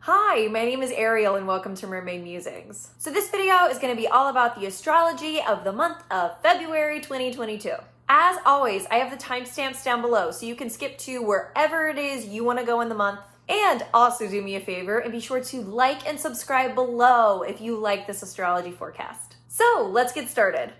Hi, my name is Ariel and welcome to Mermaid Musings. So this video is going to be all about the astrology of the month of February 2022. As always, I have the timestamps down below so you can skip to wherever it is you want to go in the month. And also do me a favor and be sure to like and subscribe below if you like this astrology forecast. So let's get started.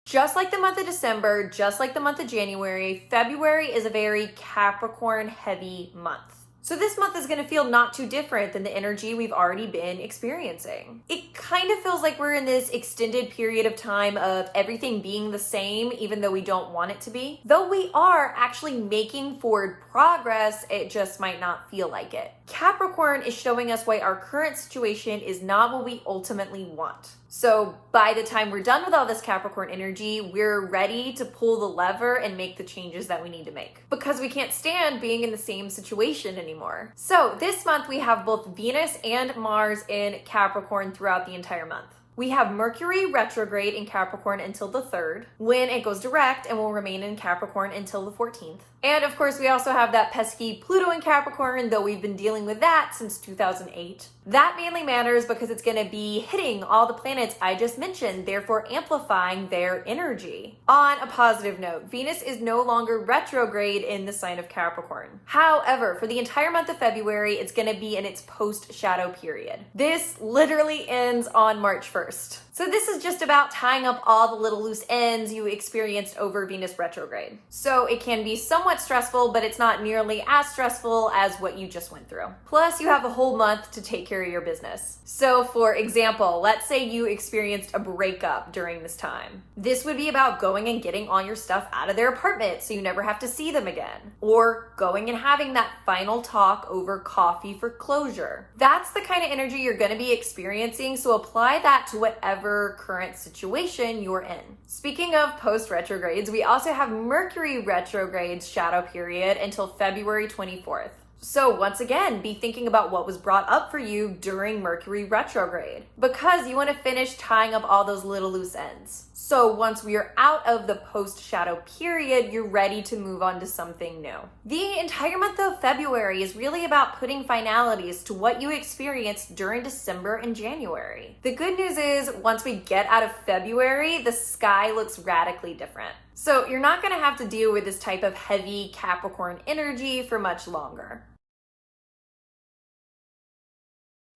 Just like the month of December, just like the month of January, February is a very Capricorn heavy month. So this month is going to feel not too different than the energy we've already been experiencing. It kind of feels like we're in this extended period of time of everything being the same, even though we don't want it to be. Though we are actually making forward progress, it just might not feel like it. Capricorn is showing us why our current situation is not what we ultimately want. So by the time we're done with all this Capricorn energy, we're ready to pull the lever and make the changes that we need to make because we can't stand being in the same situation anymore. So this month we have both Venus and Mars in Capricorn throughout the entire month. We have Mercury retrograde in Capricorn until the 3rd, when it goes direct and will remain in Capricorn until the 14th. And of course, we also have that pesky Pluto in Capricorn, though we've been dealing with that since 2008. That mainly matters because it's going to be hitting all the planets I just mentioned, therefore amplifying their energy. On a positive note, Venus is no longer retrograde in the sign of Capricorn. However, for the entire month of February, it's going to be in its post-shadow period. This literally ends on March 1st. So this is just about tying up all the little loose ends you experienced over Venus retrograde. So it can be somewhat stressful, but it's not nearly as stressful as what you just went through. Plus, you have a whole month to take care of your business. So for example, let's say you experienced a breakup during this time. This would be about going and getting all your stuff out of their apartment so you never have to see them again. Or going and having that final talk over coffee for closure. That's the kind of energy you're going to be experiencing, so apply that to whatever current situation you're in. Speaking of post-retrogrades, we also have Mercury retrograde's shadow period until February 24th. So once again, be thinking about what was brought up for you during Mercury retrograde because you want to finish tying up all those little loose ends. So once we are out of the post-shadow period, you're ready to move on to something new. The entire month of February is really about putting finalities to what you experienced during December and January. The good news is once we get out of February, the sky looks radically different. So you're not going to have to deal with this type of heavy Capricorn energy for much longer.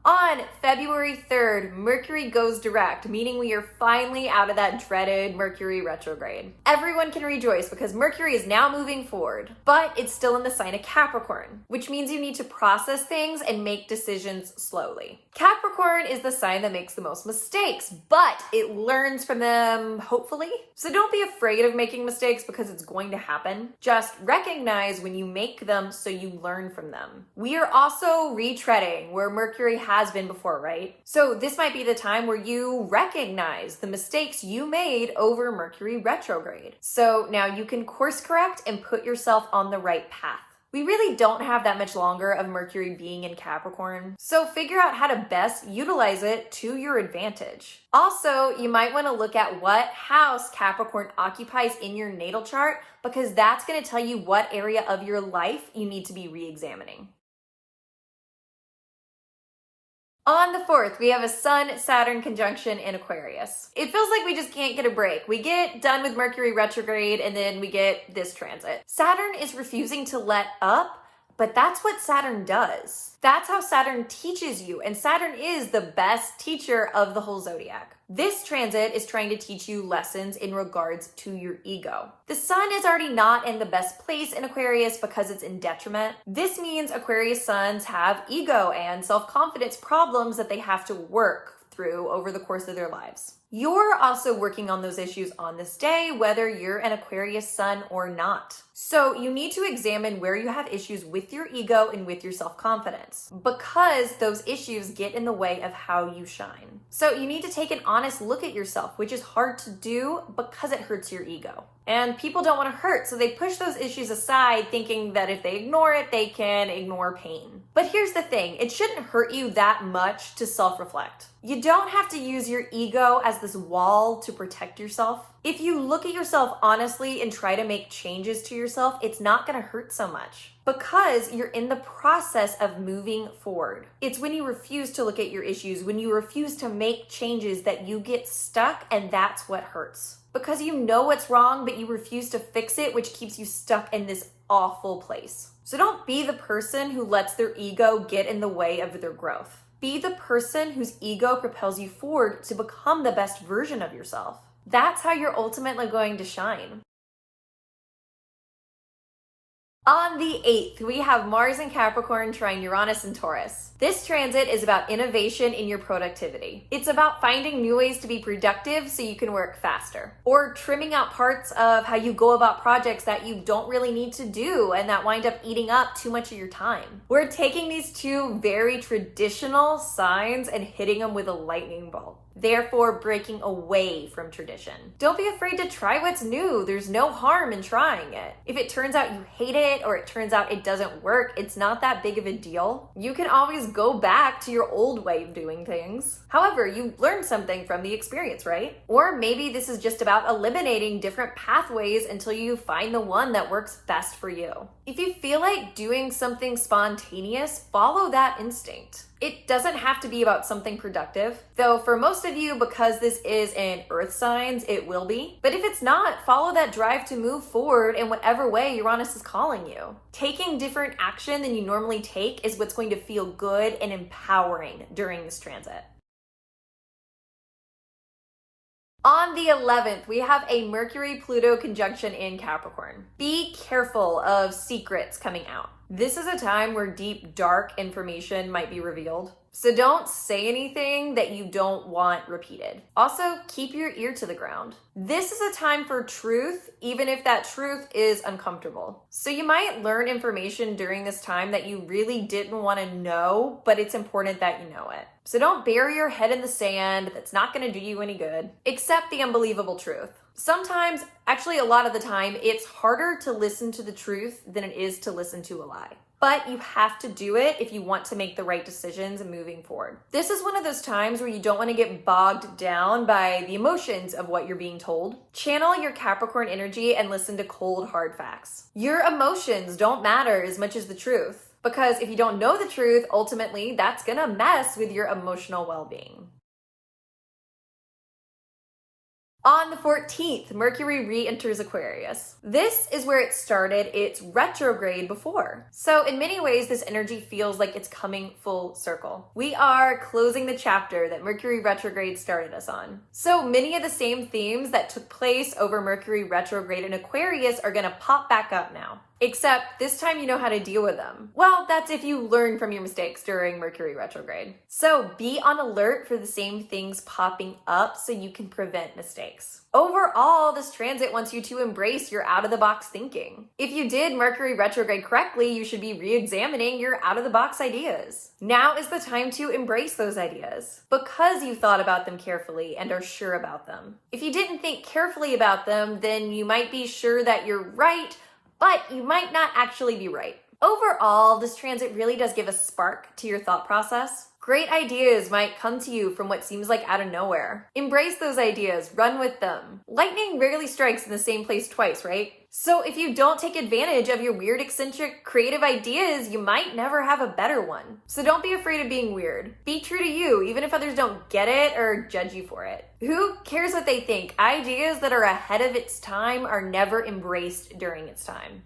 On February 3rd, Mercury goes direct, meaning we are finally out of that dreaded Mercury retrograde. Everyone can rejoice because Mercury is now moving forward, but it's still in the sign of Capricorn, which means you need to process things and make decisions slowly. Capricorn is the sign that makes the most mistakes, but it learns from them, hopefully. So don't be afraid of making mistakes because it's going to happen. Just recognize when you make them so you learn from them. We are also retreading where Mercury has been before, right? So this might be the time where you recognize the mistakes you made over Mercury retrograde. So now you can course correct and put yourself on the right path. We really don't have that much longer of Mercury being in Capricorn, so figure out how to best utilize it to your advantage. Also, you might want to look at what house Capricorn occupies in your natal chart because that's going to tell you what area of your life you need to be re-examining. On the 4th, we have a Sun-Saturn conjunction in Aquarius. It feels like we just can't get a break. We get done with Mercury retrograde and then we get this transit. Saturn is refusing to let up, but that's what Saturn does. That's how Saturn teaches you, and Saturn is the best teacher of the whole zodiac. This transit is trying to teach you lessons in regards to your ego. The sun is already not in the best place in Aquarius because it's in detriment. This means Aquarius suns have ego and self-confidence problems that they have to work through over the course of their lives. You're also working on those issues on this day, whether you're an Aquarius sun or not. So you need to examine where you have issues with your ego and with your self-confidence because those issues get in the way of how you shine. So you need to take an honest look at yourself, which is hard to do because it hurts your ego. And people don't want to hurt, so they push those issues aside thinking that if they ignore it, they can ignore pain. But here's the thing, it shouldn't hurt you that much to self-reflect. You don't have to use your ego as this wall to protect yourself. If you look at yourself honestly and try to make changes to yourself, it's not going to hurt so much because you're in the process of moving forward. It's when you refuse to look at your issues, when you refuse to make changes, that you get stuck, and that's what hurts. Because you know what's wrong, but you refuse to fix it, which keeps you stuck in this awful place. So don't be the person who lets their ego get in the way of their growth. Be the person whose ego propels you forward to become the best version of yourself. That's how you're ultimately going to shine. On the 8th, we have Mars in Capricorn trine Uranus in Taurus. This transit is about innovation in your productivity. It's about finding new ways to be productive so you can work faster, or trimming out parts of how you go about projects that you don't really need to do and that wind up eating up too much of your time. We're taking these two very traditional signs and hitting them with a lightning bolt, therefore breaking away from tradition. Don't be afraid to try what's new. There's no harm in trying it. If it turns out you hate it or it turns out it doesn't work, it's not that big of a deal. You can always go back to your old way of doing things. However, you learned something from the experience, right? Or maybe this is just about eliminating different pathways until you find the one that works best for you. If you feel like doing something spontaneous, follow that instinct. It doesn't have to be about something productive, though for most of you, because this is in earth signs, it will be. But if it's not, follow that drive to move forward in whatever way Uranus is calling you. Taking different action than you normally take is what's going to feel good and empowering during this transit. On the 11th, we have a Mercury-Pluto conjunction in Capricorn. Be careful of secrets coming out. This is a time where deep, dark information might be revealed. So don't say anything that you don't want repeated. Also, keep your ear to the ground. This is a time for truth, even if that truth is uncomfortable. So you might learn information during this time that you really didn't want to know, but it's important that you know it. So don't bury your head in the sand. That's not going to do you any good. Accept the unbelievable truth. Sometimes, actually a lot of the time, it's harder to listen to the truth than it is to listen to a lie. But you have to do it if you want to make the right decisions moving forward. This is one of those times where you don't want to get bogged down by the emotions of what you're being told. Channel your Capricorn energy and listen to cold, hard facts. Your emotions don't matter as much as the truth, because if you don't know the truth, ultimately that's gonna mess with your emotional well-being. On the 14th, Mercury re-enters Aquarius. This is where it started its retrograde before. So in many ways, this energy feels like it's coming full circle. We are closing the chapter that Mercury retrograde started us on. So many of the same themes that took place over Mercury retrograde in Aquarius are gonna pop back up now. Except this time you know how to deal with them. Well, that's if you learn from your mistakes during Mercury retrograde. So be on alert for the same things popping up so you can prevent mistakes. Overall, this transit wants you to embrace your out-of-the-box thinking. If you did Mercury retrograde correctly, you should be re-examining your out-of-the-box ideas. Now is the time to embrace those ideas because you thought about them carefully and are sure about them. If you didn't think carefully about them, then you might be sure that you're right, but you might not actually be right. Overall, this transit really does give a spark to your thought process. Great ideas might come to you from what seems like out of nowhere. Embrace those ideas, run with them. Lightning rarely strikes in the same place twice, right? So if you don't take advantage of your weird, eccentric, creative ideas, you might never have a better one. So don't be afraid of being weird. Be true to you, even if others don't get it or judge you for it. Who cares what they think? Ideas that are ahead of its time are never embraced during its time.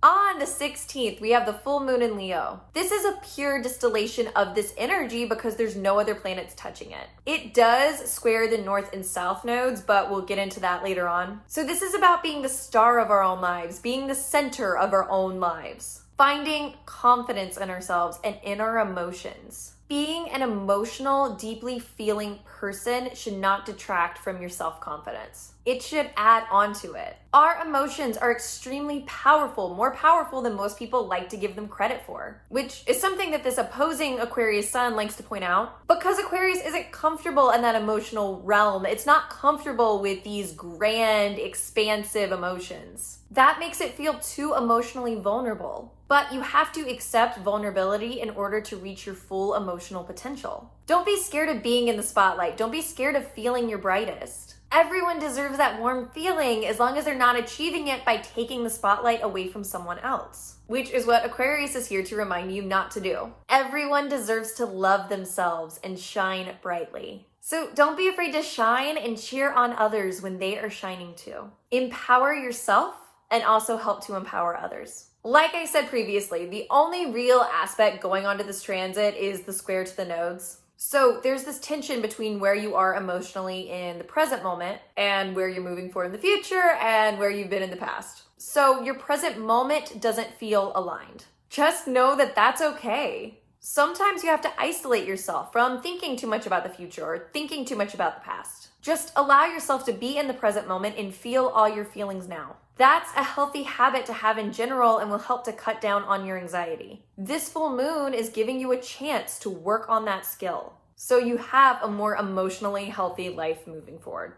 On the 16th, we have the full moon in Leo. This is a pure distillation of this energy because there's no other planets touching it. It does square the north and south nodes, but we'll get into that later on. So this is about being the star of our own lives, being the center of our own lives, finding confidence in ourselves and in our emotions. Being an emotional, deeply feeling person should not detract from your self-confidence. It should add on to it. Our emotions are extremely powerful, more powerful than most people like to give them credit for, which is something that this opposing Aquarius sun likes to point out. Because Aquarius isn't comfortable in that emotional realm, it's not comfortable with these grand, expansive emotions. That makes it feel too emotionally vulnerable. But you have to accept vulnerability in order to reach your full emotional potential. Don't be scared of being in the spotlight. Don't be scared of feeling your brightest. Everyone deserves that warm feeling as long as they're not achieving it by taking the spotlight away from someone else, which is what Aquarius is here to remind you not to do. Everyone deserves to love themselves and shine brightly. So don't be afraid to shine and cheer on others when they are shining too. Empower yourself and also help to empower others. Like I said previously, the only real aspect going on to this transit is the square to the nodes. So there's this tension between where you are emotionally in the present moment and where you're moving forward in the future and where you've been in the past. So your present moment doesn't feel aligned. Just know that that's okay. Sometimes you have to isolate yourself from thinking too much about the future or thinking too much about the past. Just allow yourself to be in the present moment and feel all your feelings now. That's a healthy habit to have in general and will help to cut down on your anxiety. This full moon is giving you a chance to work on that skill, so you have a more emotionally healthy life moving forward.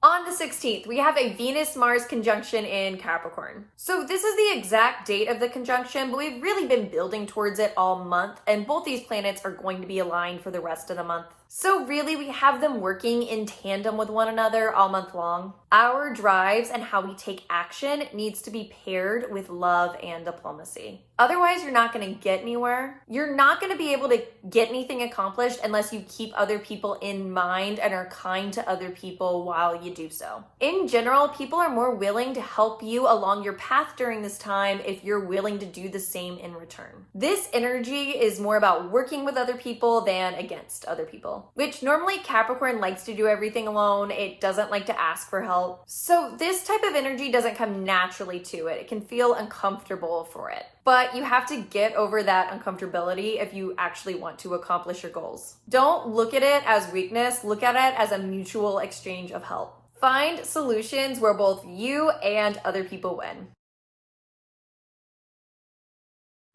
On the 16th, we have a Venus-Mars conjunction in Capricorn. So this is the exact date of the conjunction, but we've really been building towards it all month, and both these planets are going to be aligned for the rest of the month. So really, we have them working in tandem with one another all month long. Our drives and how we take action needs to be paired with love and diplomacy. Otherwise, you're not going to get anywhere. You're not going to be able to get anything accomplished unless you keep other people in mind and are kind to other people while you do so. In general, people are more willing to help you along your path during this time if you're willing to do the same in return. This energy is more about working with other people than against other people, which normally Capricorn likes to do everything alone. It doesn't like to ask for help. So this type of energy doesn't come naturally to it. It can feel uncomfortable for it. But you have to get over that uncomfortability if you actually want to accomplish your goals. Don't look at it as weakness. Look at it as a mutual exchange of help. Find solutions where both you and other people win.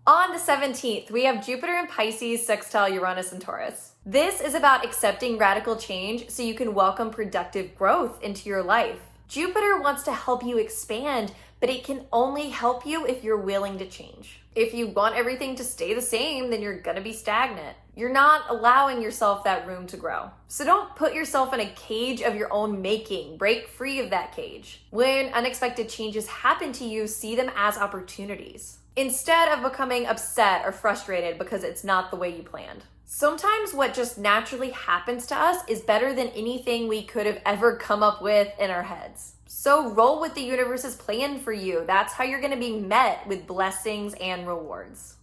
On the 17th, we have Jupiter in Pisces, sextile Uranus and Taurus. This is about accepting radical change so you can welcome productive growth into your life. Jupiter wants to help you expand, but it can only help you if you're willing to change. If you want everything to stay the same, then you're gonna be stagnant. You're not allowing yourself that room to grow. So don't put yourself in a cage of your own making. Break free of that cage. When unexpected changes happen to you, see them as opportunities, instead of becoming upset or frustrated because it's not the way you planned. Sometimes what just naturally happens to us is better than anything we could have ever come up with in our heads. So roll with the universe's plan for you. That's how you're going to be met with blessings and rewards.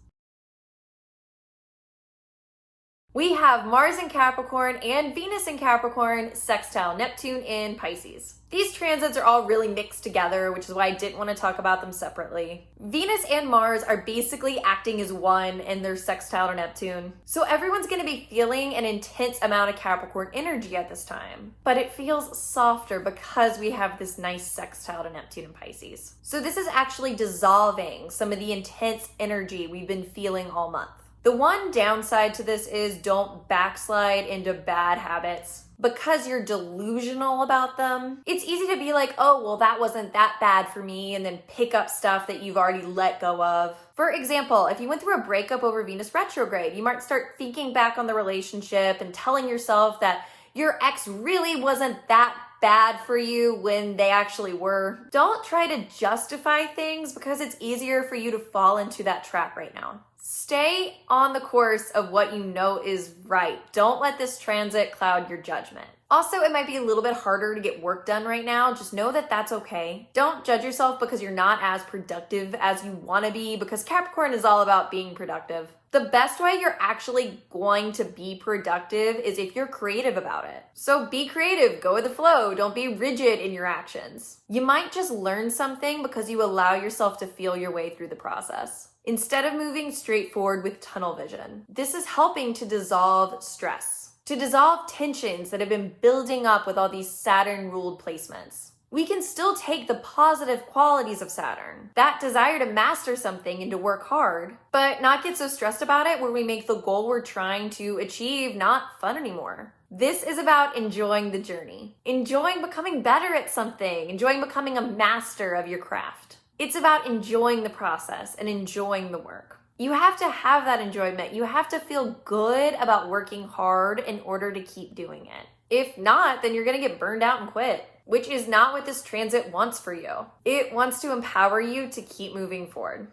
We have Mars in Capricorn and Venus in Capricorn, sextile Neptune in Pisces. These transits are all really mixed together, which is why I didn't want to talk about them separately. Venus and Mars are basically acting as one in their sextile to Neptune. So everyone's going to be feeling an intense amount of Capricorn energy at this time. But it feels softer because we have this nice sextile to Neptune in Pisces. So this is actually dissolving some of the intense energy we've been feeling all month. The one downside to this is don't backslide into bad habits because you're delusional about them. It's easy to be like, oh, well, that wasn't that bad for me, and then pick up stuff that you've already let go of. For example, if you went through a breakup over Venus retrograde, you might start thinking back on the relationship and telling yourself that your ex really wasn't that bad for you when they actually were. Don't try to justify things because it's easier for you to fall into that trap right now. Stay on the course of what you know is right. Don't let this transit cloud your judgment. Also, it might be a little bit harder to get work done right now. Just know that that's okay. Don't judge yourself because you're not as productive as you want to be, because Capricorn is all about being productive. The best way you're actually going to be productive is if you're creative about it. So be creative, go with the flow, don't be rigid in your actions. You might just learn something because you allow yourself to feel your way through the process, instead of moving straight forward with tunnel vision. This is helping to dissolve stress, to dissolve tensions that have been building up with all these Saturn-ruled placements. We can still take the positive qualities of Saturn, that desire to master something and to work hard, but not get so stressed about it where we make the goal we're trying to achieve not fun anymore. This is about enjoying the journey, enjoying becoming better at something, enjoying becoming a master of your craft. It's about enjoying the process and enjoying the work. You have to have that enjoyment. You have to feel good about working hard in order to keep doing it. If not, then you're going to get burned out and quit, which is not what this transit wants for you. It wants to empower you to keep moving forward.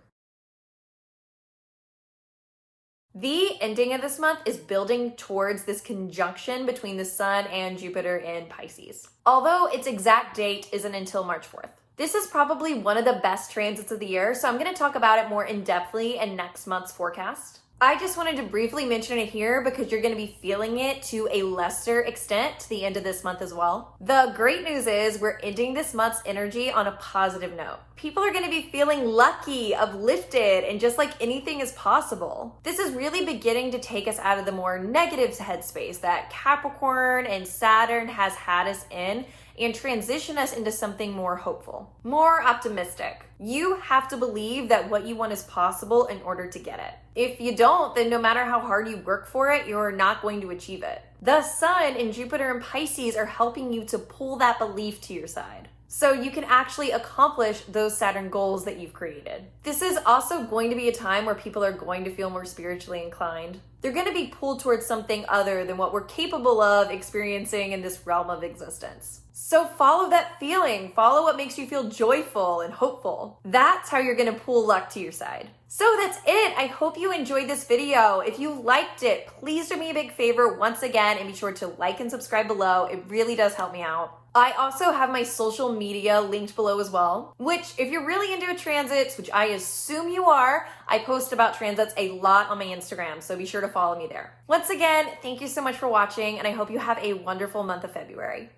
The ending of this month is building towards this conjunction between the Sun and Jupiter in Pisces, although its exact date isn't until March 4th. This is probably one of the best transits of the year, so I'm going to talk about it more in-depthly in next month's forecast. I just wanted to briefly mention it here because you're going to be feeling it to a lesser extent to the end of this month as well. The great news is we're ending this month's energy on a positive note. People are going to be feeling lucky, uplifted, and just like anything is possible. This is really beginning to take us out of the more negative headspace that Capricorn and Saturn has had us in and transition us into something more hopeful, more optimistic. You have to believe that what you want is possible in order to get it. If you don't, then no matter how hard you work for it, you're not going to achieve it. The Sun and Jupiter and Pisces are helping you to pull that belief to your side, so you can actually accomplish those Saturn goals that you've created. This is also going to be a time where people are going to feel more spiritually inclined. They're going to be pulled towards something other than what we're capable of experiencing in this realm of existence. So follow that feeling, follow what makes you feel joyful and hopeful. That's how you're going to pull luck to your side. So that's it. I hope you enjoyed this video. If you liked it, please do me a big favor once again and be sure to like and subscribe below. It really does help me out. I also have my social media linked below as well, which if you're really into transits, which I assume you are, I post about transits a lot on my Instagram, so be sure to follow me there. Once again, thank you so much for watching, and I hope you have a wonderful month of February.